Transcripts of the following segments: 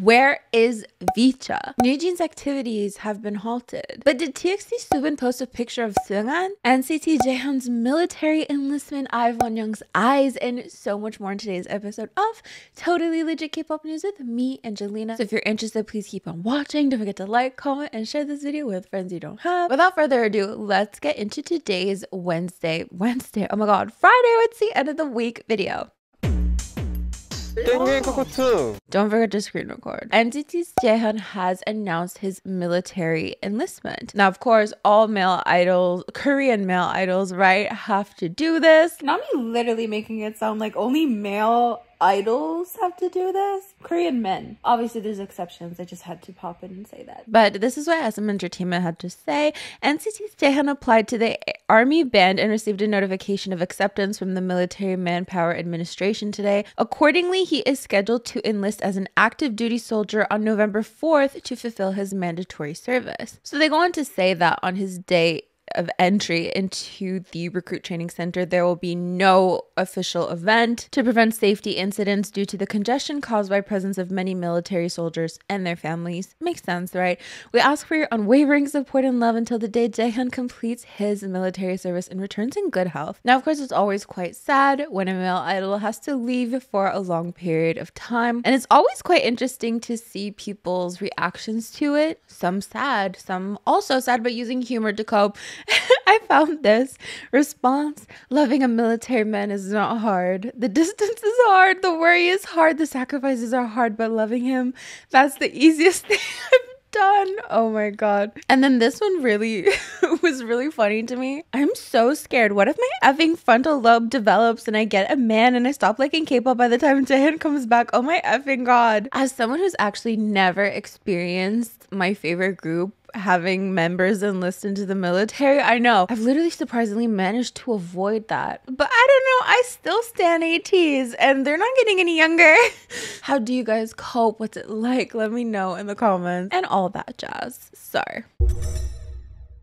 Where is VCHA? NewJeans activities have been halted. But did TXT Soobin post a picture of Seunghan? NCT Jaehyun's military enlistment, Wonyoung's eyes, and so much more in today's episode of Totally Legit K-pop News with me, Angelina. So if you're interested, please keep on watching. Don't forget to like, comment, and share this video with friends you don't have. Without further ado, let's get into today's Wednesday, oh my god, Friday, it's the end of the week video. Don't forget to screen record. NCT's Jaehyun has announced his military enlistment. Now, of course, all male idols, Korean male idols, right, have to do this. Not me literally making it sound like only male idols have to do this. Korean men. Obviously, there's exceptions. I just had to pop in and say that. But this is what SM Entertainment had to say. NCT's Jaehyun applied to the Army Band and received a notification of acceptance from the Military Manpower Administration today. Accordingly, he is scheduled to enlist as an active duty soldier on November 4th to fulfill his mandatory service. So they go on to say that on his day of entry into the recruit training center, there will be no official event to prevent safety incidents due to the congestion caused by presence of many military soldiers and their families. Makes sense, right? We ask for your unwavering support and love until the day Jaehyun completes his military service and returns in good health. Now, of course, it's always quite sad when a male idol has to leave for a long period of time, and it's always quite interesting to see people's reactions to it. Some sad, some also sad, but using humor to cope. I found this response: loving a military man is not hard. The distance is hard, the worry is hard, the sacrifices are hard, but loving him, that's the easiest thing I've done. Oh my god. And then this one really was really funny to me. I'm so scared. What if my effing frontal lobe develops and I get a man and I stop liking K-pop by the time Jaehyun comes back? Oh my effing god. As someone who's actually never experienced my favorite group having members enlist into the military, I know I've literally surprisingly managed to avoid that. But I don't know, I still stan ATs and they're not getting any younger. How do you guys cope? What's it like? Let me know in the comments and all that jazz.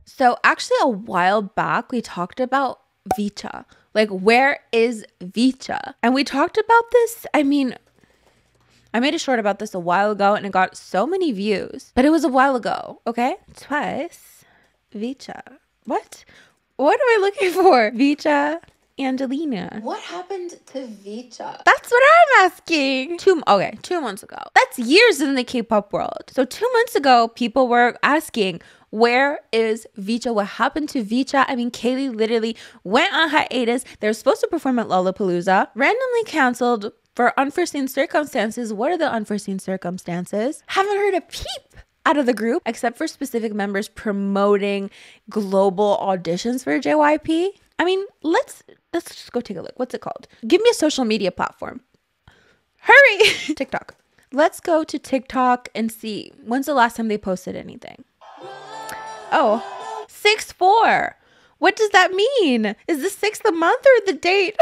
So actually a while back we talked about VCHA. Like, where is VCHA? And we talked about this, I made a short about this a while ago and it got so many views, but it was a while ago, okay? Twice. VCHA. What? What am I looking for? VCHA, Angelina. What happened to VCHA? That's what I'm asking. 2 months ago. That's years in the K-pop world. So 2 months ago, people were asking, where is VCHA? What happened to VCHA? Kaylee literally went on hiatus. They were supposed to perform at Lollapalooza, randomly canceled for unforeseen circumstances. What are the unforeseen circumstances? Haven't heard a peep out of the group except for specific members promoting global auditions for JYP. Let's just go take a look. What's it called? Give me a social media platform. Hurry! TikTok. Let's go to TikTok and see when's the last time they posted anything. Oh, 6/4. What does that mean? Is the 6th the month or the date?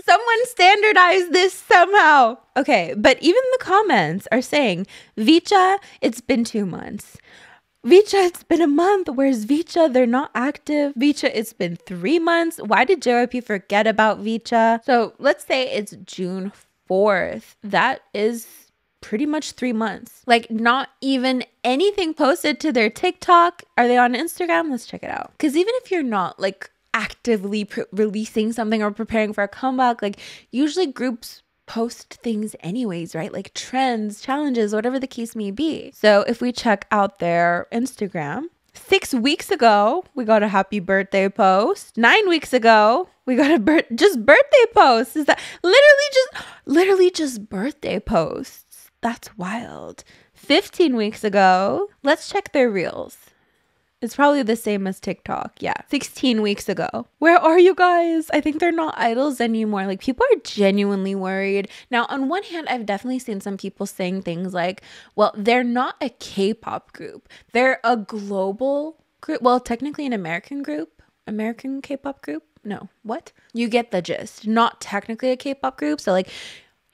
Someone standardize this somehow. Okay, but even the comments are saying, VCHA, it's been 2 months. VCHA, it's been a month. Where's VCHA? They're not active. VCHA, it's been 3 months. Why did JYP forget about VCHA? So let's say it's June 4th. That is pretty much 3 months. Like, not even anything posted to their TikTok. Are they on Instagram? Let's check it out. Because even if you're not like actively releasing something or preparing for a comeback, like usually groups post things anyways, right? Like trends, challenges, whatever the case may be. So if we check out their Instagram, 6 weeks ago we got a happy birthday post. 9 weeks ago we got a birthday post. Is that literally just birthday posts? That's wild. 15 weeks ago, let's check their reels. It's probably the same as TikTok. Yeah, 16 weeks ago. Where are you guys? I think they're not idols anymore. Like, people are genuinely worried. Now, on one hand, I've definitely seen some people saying things like, well, they're not a K-pop group. They're a global group. Well, technically an American group. American K-pop group? No. What? You get the gist. Not technically a K-pop group. So, like,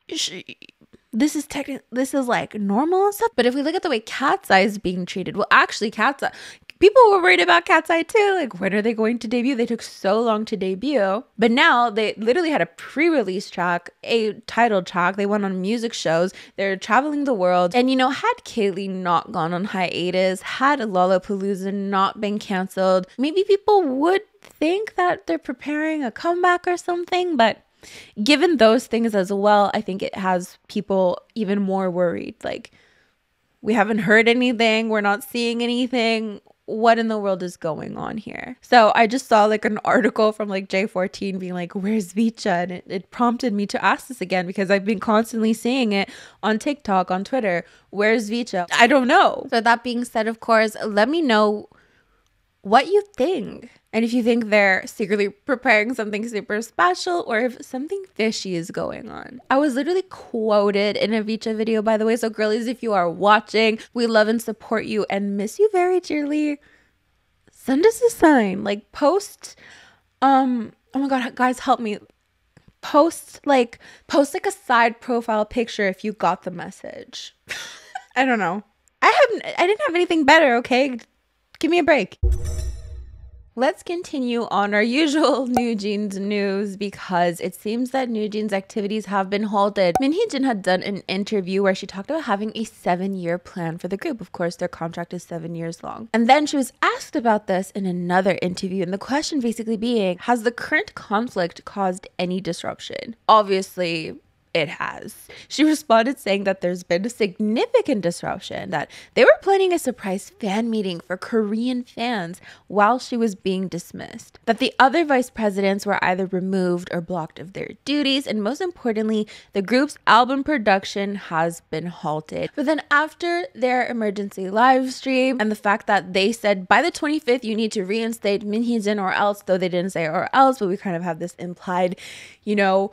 this is like normal and stuff. But if we look at the way Cat's Eye is being treated, well, actually, Cat's Eye People were worried about Cat's Eye too. Like, when are they going to debut? They took so long to debut. But now they literally had a pre-release track, a title track. They went on music shows. They're traveling the world. And, you know, had Kaylee not gone on hiatus, had Lollapalooza not been canceled, maybe people would think that they're preparing a comeback or something. But given those things as well, I think it has people even more worried. Like, we haven't heard anything. We're not seeing anything. What in the world is going on here? So I just saw like an article from like J14 being like, where's VCHA? And it prompted me to ask this again because I've been constantly seeing it on TikTok, on Twitter. Where's VCHA? I don't know. So that being said, of course, let me know what you think. And if you think they're secretly preparing something super special or if something fishy is going on. I was literally quoted in a VCHA video, by the way. So girlies, if you are watching, we love and support you and miss you very dearly. Send us a sign. Like post, oh my God, guys, help me. Post like a side profile picture if you got the message. I don't know. I didn't have anything better, okay? Give me a break. Let's continue on our usual NewJeans news because it seems that NewJeans activities have been halted. Minhyejin had done an interview where she talked about having a 7-year plan for the group. Of course, their contract is 7 years long. And then she was asked about this in another interview, and the question basically being, has the current conflict caused any disruption? Obviously, it has. She responded saying that there's been a significant disruption, that they were planning a surprise fan meeting for Korean fans while she was being dismissed, that the other vice presidents were either removed or blocked of their duties, and most importantly, the group's album production has been halted. But then after their emergency live stream and the fact that they said by the 25th you need to reinstate Minhyejin or else, though they didn't say or else, but we kind of have this implied, you know,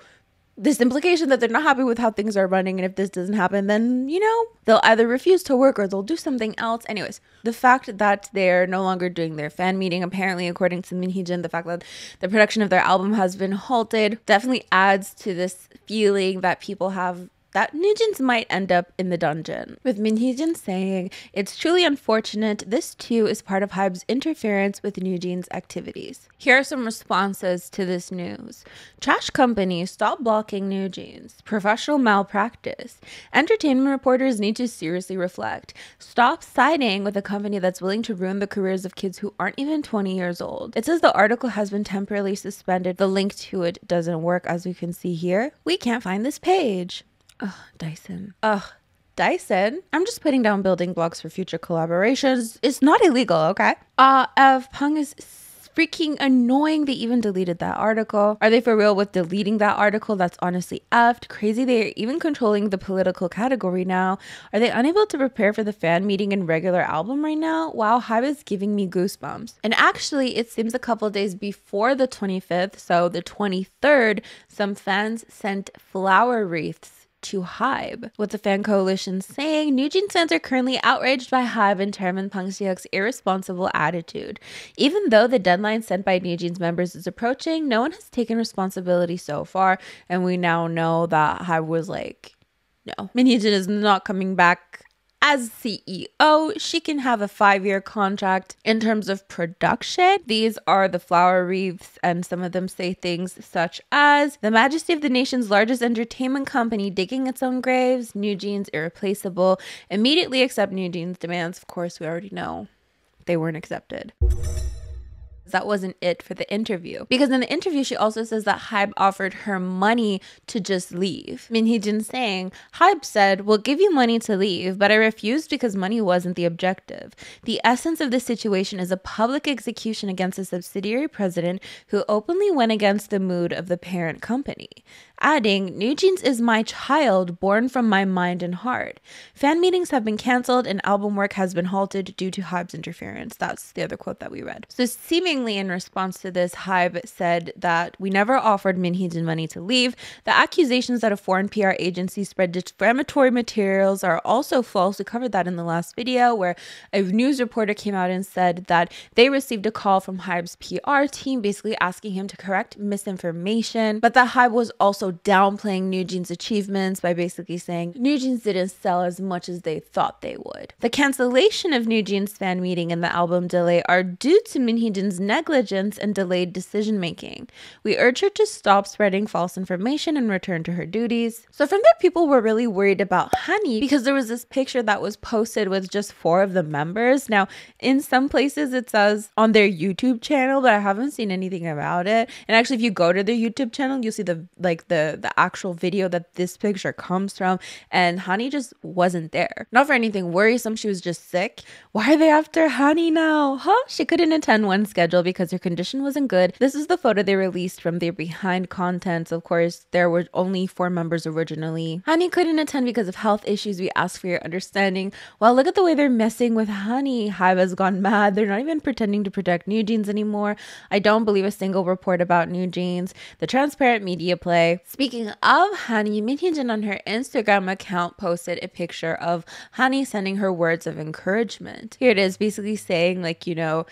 this implication that they're not happy with how things are running, and if this doesn't happen, then, you know, they'll either refuse to work or they'll do something else. Anyways, the fact that they're no longer doing their fan meeting, apparently according to Minhyejin, the fact that the production of their album has been halted definitely adds to this feeling that people have that NewJeans might end up in the dungeon. With Minhyejin saying, it's truly unfortunate. This too is part of Hybe's interference with NewJeans activities. Here are some responses to this news. Trash companies, stop blocking NewJeans. Professional malpractice. Entertainment reporters need to seriously reflect. Stop siding with a company that's willing to ruin the careers of kids who aren't even 20 years old. It says the article has been temporarily suspended. The link to it doesn't work, as we can see here. We can't find this page. Ugh, Dyson. Ugh, Dyson. I'm just putting down building blocks for future collaborations. It's not illegal, okay? Pung is freaking annoying. They even deleted that article. Are they for real with deleting that article? That's honestly effed. Crazy. They're even controlling the political category now. Are they unable to prepare for the fan meeting and regular album right now? Wow, Hybe is giving me goosebumps. And actually, it seems a couple days before the 25th, so the 23rd, some fans sent flower wreaths to Hybe, with the fan coalition saying NewJeans fans are currently outraged by Hybe and Chairman Pang Si-hyuk's irresponsible attitude. Even though the deadline sent by NewJeans members is approaching, no one has taken responsibility so far, and we now know that Hybe was like, no, Minhyejin is not coming back as CEO. She can have a 5-year contract. In terms of production, these are the flower wreaths, and some of them say things such as, the majesty of the nation's largest entertainment company digging its own graves, NewJeans irreplaceable, immediately accept NewJeans demands. Of course, we already know they weren't accepted. That wasn't it for the interview, because in the interview she also says that Hybe offered her money to just leave. Minhyejin saying, Hybe said, we'll give you money to leave, but I refused because money wasn't the objective. The essence of this situation is a public execution against a subsidiary president who openly went against the mood of the parent company. Adding, NewJeans is my child born from my mind and heart. Fan meetings have been cancelled and album work has been halted due to Hybe's interference. That's the other quote that we read. So seemingly in response to this, Hybe said that we never offered Minhyejin money to leave. The accusations that a foreign PR agency spread defamatory materials are also false. We covered that in the last video, where a news reporter came out and said that they received a call from Hybe's PR team basically asking him to correct misinformation, but that Hybe was also also downplaying NewJeans' achievements by basically saying NewJeans didn't sell as much as they thought they would. The cancellation of NewJeans' fan meeting and the album delay are due to Minhyejin's negligence and delayed decision making. We urge her to stop spreading false information and return to her duties. So from there, people were really worried about Honey because there was this picture that was posted with just 4 of the members. Now, in some places it says on their YouTube channel, but I haven't seen anything about it. And actually, if you go to their YouTube channel, you'll see the actual video that this picture comes from, and Honey just wasn't there. Not for anything worrisome, she was just sick. Why are they after Honey now? She couldn't attend one schedule because her condition wasn't good. This is the photo they released from their behind contents. Of course, there were only 4 members originally. Honey couldn't attend because of health issues. We ask for your understanding. Well, look at the way they're messing with Honey. Hybe has gone mad. They're not even pretending to protect NewJeans anymore. I don't believe a single report about NewJeans. The transparent media play. Speaking of Honey, Minhyejin on her Instagram account posted a picture of Honey sending her words of encouragement. Here it is, basically saying, like, you know,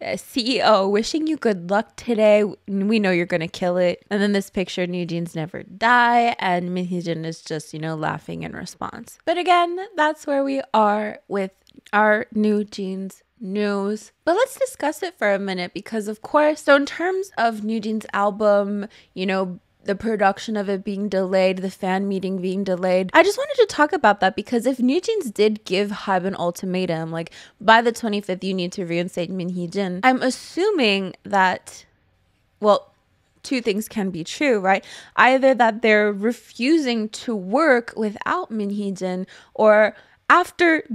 CEO, wishing you good luck today. We know you're gonna kill it. And then this picture, NewJeans never die, and Minhyejin is just, you know, laughing in response. But again, that's where we are with our NewJeans news. But let's discuss it for a minute because, of course, so in terms of NewJeans' album, you know, the production of it being delayed, the fan meeting being delayed, I just wanted to talk about that because if NewJeans did give Hybe an ultimatum, like by the 25th you need to reinstate Minhyejin, I'm assuming that, well, 2 things can be true, right? Either that they're refusing to work without Minhyejin, or after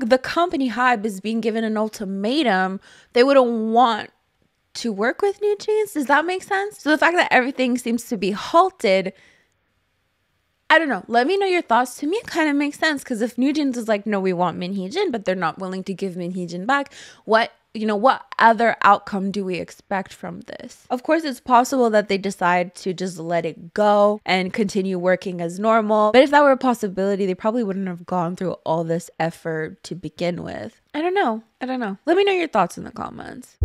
the company Hybe is being given an ultimatum, they wouldn't want to work with NewJeans. Does that make sense? So the fact that everything seems to be halted, I don't know. Let me know your thoughts. To me, it kind of makes sense because if NewJeans is like, no, we want Minhyejin, but they're not willing to give Minhyejin back, what other outcome do we expect from this? Of course, it's possible that they decide to just let it go and continue working as normal. But if that were a possibility, they probably wouldn't have gone through all this effort to begin with. I don't know. Let me know your thoughts in the comments.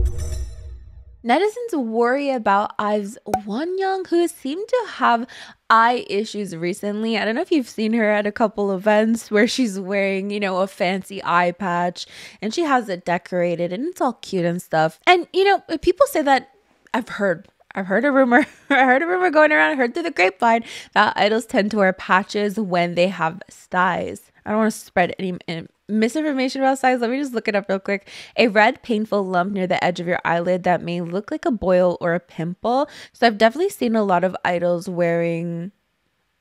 Netizens worry about IVE's Wonyoung, who seemed to have eye issues recently. I don't know if you've seen her at a couple events where she's wearing, you know, a fancy eye patch and she has it decorated and it's all cute and stuff. And, you know, people say that I've heard a rumor. I heard a rumor going around. I heard through the grapevine that idols tend to wear patches when they have styes. I don't want to spread any misinformation about size. Let me just look it up real quick. A red painful lump near the edge of your eyelid that may look like a boil or a pimple. So I've definitely seen a lot of idols wearing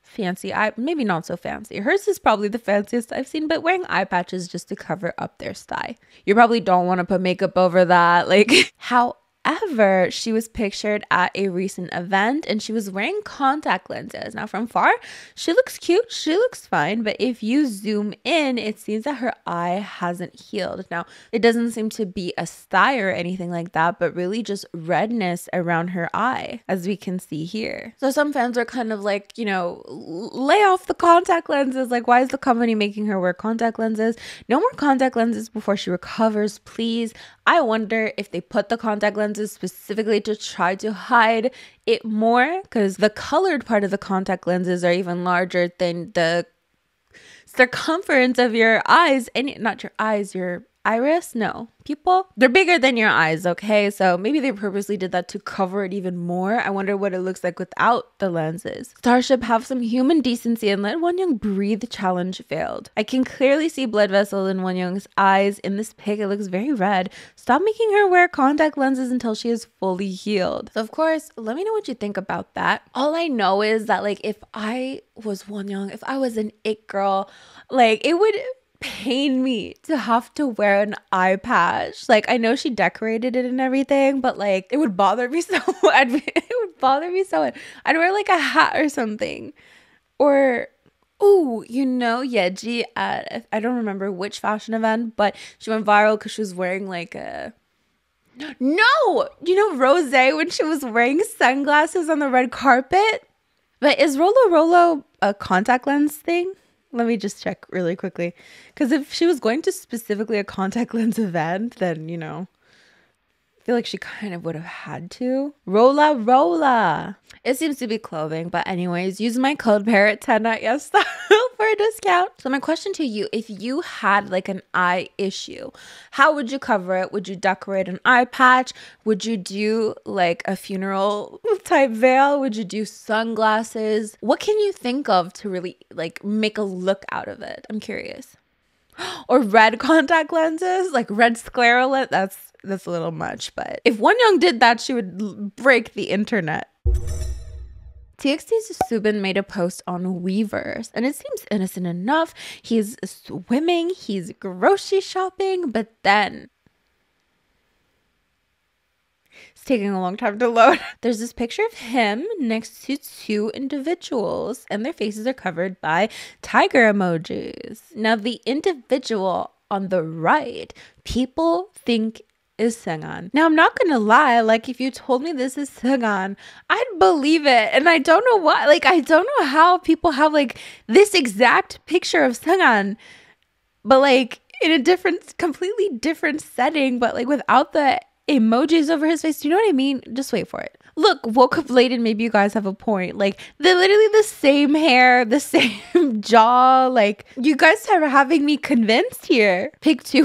fancy eye, maybe not so fancy. Hers is probably the fanciest I've seen, but wearing eye patches just to cover up their sty. You probably don't want to put makeup over that. Like, however, she was pictured at a recent event and she was wearing contact lenses. Now, from far, she looks cute. She looks fine. But if you zoom in, it seems that her eye hasn't healed. Now, it doesn't seem to be a sty or anything like that, but really just redness around her eye, as we can see here. So some fans are kind of like, you know, lay off the contact lenses. Like, why is the company making her wear contact lenses? No more contact lenses before she recovers, please. I wonder if they put the contact lenses specifically to try to hide it more, because the colored part of the contact lenses are even larger than the circumference of your eyes, and not your eyes, your iris, no, pupil. They're bigger than your eyes, okay? So maybe they purposely did that to cover it even more. I wonder what it looks like without the lenses. Starship, have some human decency and let Wonyoung breathe challenge failed. I can clearly see blood vessel in Wonyoung's eyes. In this pic, it looks very red. Stop making her wear contact lenses until she is fully healed. So of course, let me know what you think about that. All I know is that, like, if I was Wonyoung, if I was an it girl, like, it would pain me to have to wear an eye patch. Like, I know she decorated it and everything, but like, it would bother me so much. It would bother me so much. I'd wear like a hat or something. Or, oh, you know, Yeji at, I don't remember which fashion event, but she went viral because she was wearing like a, no, you know, Rose, when she was wearing sunglasses on the red carpet. But is Rolo Rolo a contact lens thing? Let me just check really quickly. Because if she was going to specifically a contact lens event, then, you know, feel like she kind of would have had to. Rolla Rolla. It seems to be clothing, but anyways, use my code parrot10 at YesStyle for a discount. So my question to you, if you had like an eye issue, how would you cover it? Would you decorate an eye patch? Would you do like a funeral type veil? Would you do sunglasses? What can you think of to really like make a look out of it? I'm curious. Or red contact lenses, like red scleral. That's a little much, but if Wonyoung did that, she would break the internet. TXT's Soobin made a post on Weverse, and it seems innocent enough. He's swimming, he's grocery shopping, but then it's taking a long time to load. There's this picture of him next to two individuals, and their faces are covered by tiger emojis. Now, the individual on the right, people think is Seunghan. Now, I'm not gonna lie, like if you told me this is Seunghan, I'd believe it. And I don't know why, like I don't know how people have like this exact picture of Seunghan, but like in a different, completely different setting, but like without the emojis over his face. Do you know what I mean? Just wait for it. Look, woke up late and maybe you guys have a point. Like they're literally the same hair, the same jaw. Like you guys are having me convinced here. Pick two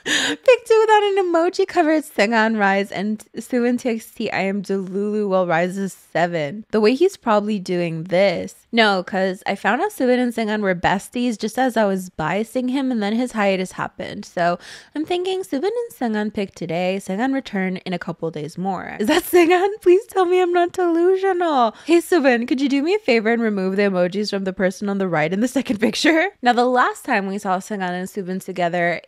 without an emoji covered Seunghan Rise and Soobin TXT I am Delulu while Rise is 7. The way he's probably doing this. No, because I found out Soobin and Seunghan were besties just as I was biasing him, and then his hiatus happened. So I'm thinking Soobin and Seunghan pick today, Seunghan return in a couple days more. Is that Seunghan? Please tell me I'm not delusional. Hey Soobin, could you do me a favor and remove the emojis from the person on the right in the second picture? Now, the last time we saw Seunghan and Soobin together,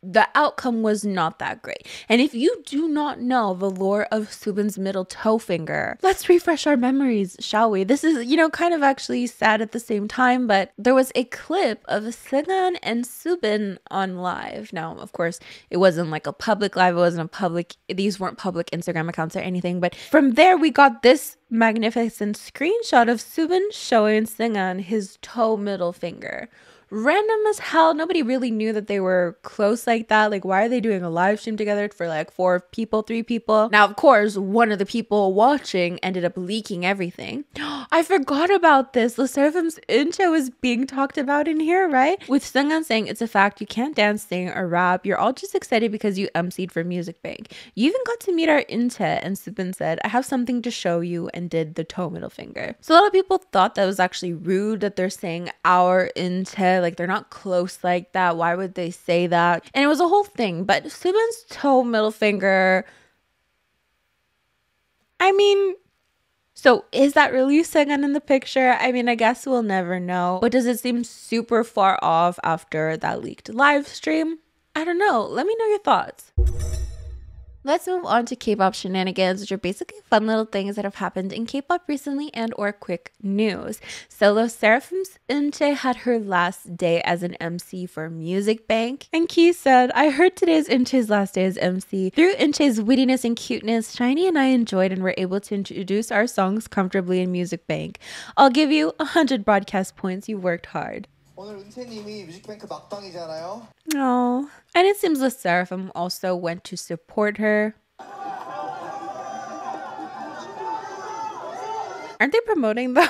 the outcome was not that great. And if you do not know the lore of Soobin's middle toe finger, let's refresh our memories, shall we? This is, you know, kind of actually sad at the same time, but there was a clip of Seunghan and Soobin on live. Now, of course, it wasn't like a public live. It wasn't a public, these weren't public Instagram accounts or anything, but from there we got this magnificent screenshot of Soobin showing Seunghan his toe middle finger. Random as hell. Nobody really knew that they were close like that. Like, why are they doing a live stream together for like 4 people, 3 people? Now, of course, one of the people watching ended up leaking everything. I forgot about this. The Seraphim's intro was being talked about in here, right? With Seunghan saying it's a fact you can't dance, sing, or rap. You're all just excited because you emceed for Music Bank. You even got to meet our Inte, and Soobin said, I have something to show you, and did the toe middle finger. So a lot of people thought that was actually rude that they're saying our Inte. Like, they're not close like that. Why would they say that? And it was a whole thing. But Soobin's toe middle finger, I mean, so is that really Seunghan in the picture? I mean, I guess we'll never know. But does it seem super far off after that leaked live stream? I don't know. Let me know your thoughts. Let's move on to Kpop Shenanigans, which are basically fun little things that have happened in K-pop recently and or quick news. Solo Seraphim's Inte had her last day as an MC for Music Bank. And Key said, I heard today's Inte's last day as MC. Through Inte's wittiness and cuteness, Shiny and I enjoyed and were able to introduce our songs comfortably in Music Bank. I'll give you 100 broadcast points. You worked hard. 오늘 은채님이 뮤직뱅크 막방이잖아요. Oh, and it seems the Seraphim also went to support her. Aren't they promoting though?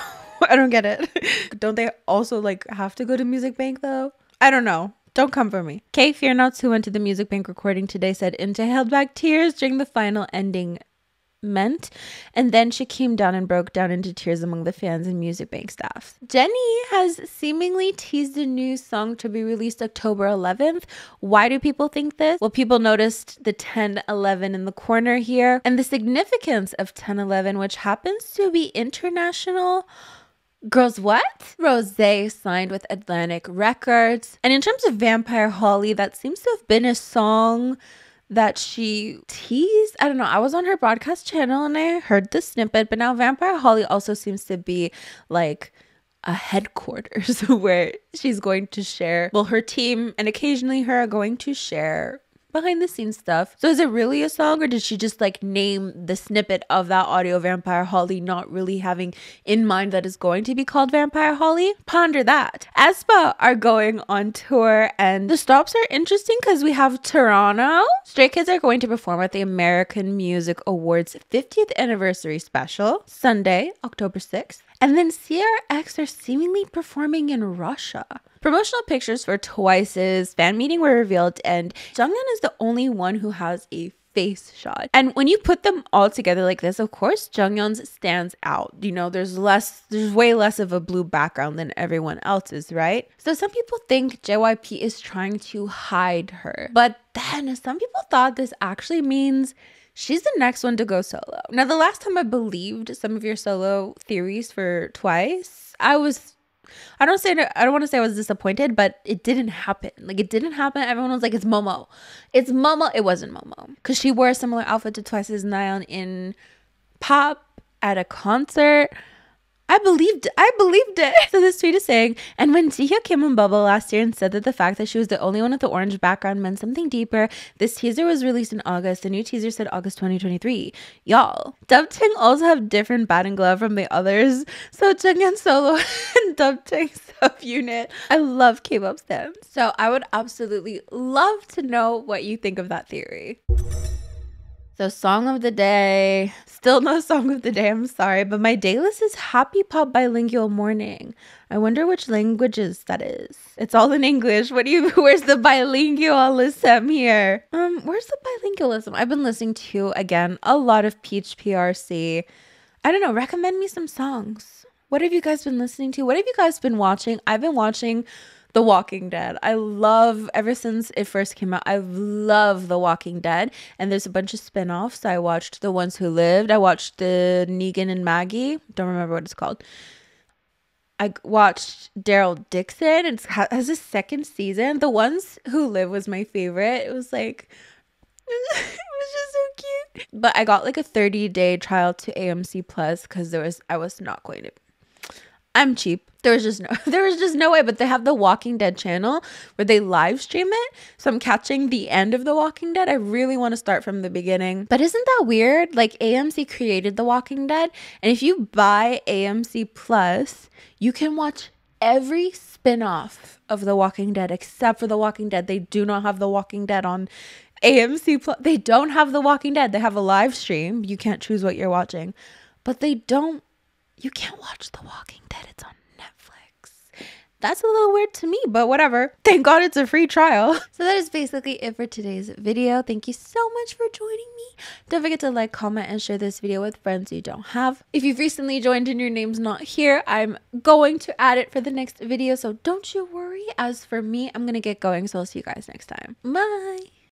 I don't get it. Don't they also like have to go to Music Bank though? I don't know. Don't come for me. Kay Fearnoughts, who went to the Music Bank recording today, said Inte held back tears during the final ending and then she came down and broke down into tears among the fans and Music Bank staff. Jennie has seemingly teased a new song to be released October 11th. Why do people think this? Well, people noticed the 10-11 in the corner here and the significance of 10-11, which happens to be international. Girls, what? Rosé signed with Atlantic Records. And in terms of Vampire Holly, that seems to have been a song that she teased. I don't know. I was on her broadcast channel and I heard the snippet, but now Vampire Holly also seems to be like a headquarters where she's going to share, well, her team and occasionally her are going to share behind the scenes stuff. So is it really a song, or did she just like name the snippet of that audio Vampire Holly, not really having in mind that it's going to be called Vampire Holly? Ponder that. aespa are going on tour, and the stops are interesting because we have Toronto. Stray Kids are going to perform at the American Music Awards 50th anniversary special Sunday, October 6th. And then CRX are seemingly performing in Russia. Promotional pictures for Twice's fan meeting were revealed, and Seunghan is the only one who has a face shot. And when you put them all together like this, of course, Junghyun's stands out. You know, there's way less of a blue background than everyone else's, right? So some people think JYP is trying to hide her. But then some people thought this actually means she's the next one to go solo. Now, the last time I believed some of your solo theories for Twice, I don't want to say I was disappointed, but it didn't happen. Like, it didn't happen. Everyone was like, it's Momo. It's Momo. It wasn't Momo. Because she wore a similar outfit to Twice's Nayeon in Pop at a concert. I believed it. So this tweet is saying, and when Jaehyun came on Bubble last year and said that the fact that she was the only one with the orange background meant something deeper, this teaser was released in August. The new teaser said August 2023. Y'all, Dubting also have different batting glove from the others. So Junghyun solo and Dubting subunit. I love K-pop stans. So I would absolutely love to know what you think of that theory. So song of the day, still no song of the day, I'm sorry, but my day list is Happy Pop Bilingual Morning. I wonder which languages that is. It's all in English. Where's the bilingualism here? Where's the bilingualism? I've been listening to, again, a lot of Peach PRC. I don't know, recommend me some songs. What have you guys been listening to? What have you guys been watching? I've been watching The Walking Dead. Ever since it first came out, I love The Walking Dead. And there's a bunch of spin-offs. I watched The Ones Who Lived. I watched the Negan and Maggie. Don't remember what it's called. I watched Daryl Dixon. It has a second season. The Ones Who Live was my favorite. It was like, it was just so cute. But I got like a 30-day trial to AMC Plus because I was not going to. I'm cheap. There was just no way. But they have the Walking Dead channel where they live stream it. So I'm catching the end of The Walking Dead. I really want to start from the beginning. But isn't that weird? Like, AMC created The Walking Dead. And if you buy AMC Plus, you can watch every spin-off of The Walking Dead except for The Walking Dead. They do not have The Walking Dead on AMC Plus. They don't have The Walking Dead. They have a live stream. You can't choose what you're watching. But you can't watch The Walking Dead. It's on Netflix. That's a little weird to me, but whatever. Thank God it's a free trial. So that is basically it for today's video. Thank you so much for joining me. Don't forget to like, comment, and share this video with friends you don't have. If you've recently joined and your name's not here, I'm going to add it for the next video, so don't you worry. As for me, I'm gonna get going, so I'll see you guys next time. Bye.